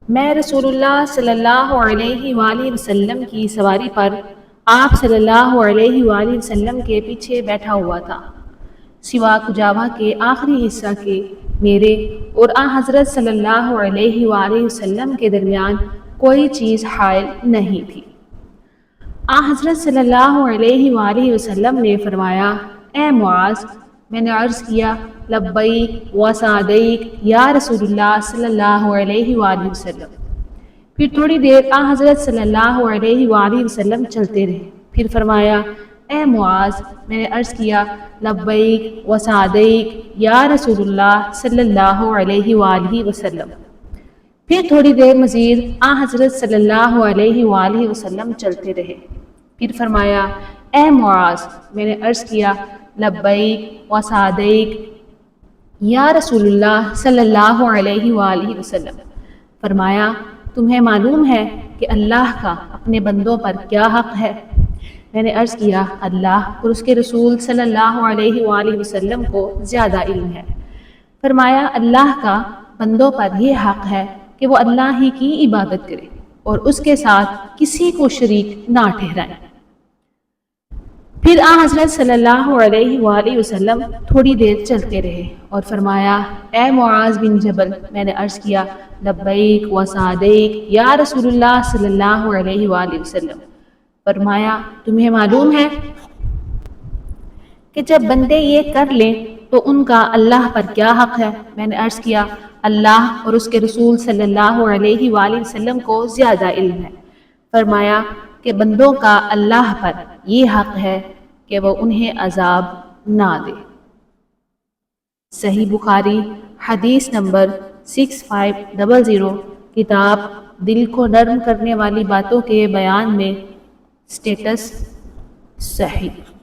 میں رسول اللہ صلی اللہ علیہ وآلہ وسلم کی سواری پر آپ صلی اللہ علیہ وآلہ وسلم کے پیچھے بیٹھا ہوا تھا، سوا کجاوا کے آخری حصہ کے میرے اور حضرت صلی اللہ علیہ وآلہ وسلم کے درمیان کوئی چیز حائل نہیں تھی۔ حضرت صلی اللہ علیہ وآلہ وسلم نے فرمایا، اے معاذ! میں نے عرض کیا، لبیک و سعدیک یا رسول اللہ صلی اللہ علیہ وآلہ وسلم۔ پھر تھوڑی دیر حضرت صلی اللہ علیہ وآلہ وسلم چلتے رہے، پھر فرمایا، اے معاذ! میں نے عرض کیا، لبیک و سعدیک یا رسول اللہ صلی اللہ علیہ وآلہ وسلم۔ پھر تھوڑی دیر مزید حضرت صلی اللہ علیہ وآلہ وسلم چلتے رہے، پھر فرمایا، اے معاذ! میں نے عرض کیا، لبیک و سعدیک یا رسول اللہ صلی اللہ علیہ وآلہ وسلم۔ فرمایا، تمہیں معلوم ہے کہ اللہ کا اپنے بندوں پر کیا حق ہے؟ میں نے عرض کیا، اللہ اور اس کے رسول صلی اللہ علیہ وآلہ وسلم کو زیادہ علم ہے۔ فرمایا، اللہ کا بندوں پر یہ حق ہے کہ وہ اللہ ہی کی عبادت کرے اور اس کے ساتھ کسی کو شریک نہ ٹھہرائیں۔ پھر حضرت صلی اللہ علیہ وآلہ وسلم تھوڑی دیر چلتے رہے اور فرمایا، اے معاذ بن جبل! میں نے عرض کیا، لبیک و سعدیک یا رسول اللہ صلی اللہ علیہ وآلہ وسلم۔ فرمایا، تمہیں معلوم ہے کہ جب بندے یہ کر لیں تو ان کا اللہ پر کیا حق ہے؟ میں نے عرض کیا، اللہ اور اس کے رسول صلی اللہ علیہ وآلہ وسلم کو زیادہ علم ہے۔ فرمایا کہ بندوں کا اللہ پر یہ حق ہے کہ وہ انہیں عذاب نہ دے۔ صحیح بخاری حدیث نمبر 6500، کتاب دل کو نرم کرنے والی باتوں کے بیان میں، سٹیٹس صحیح۔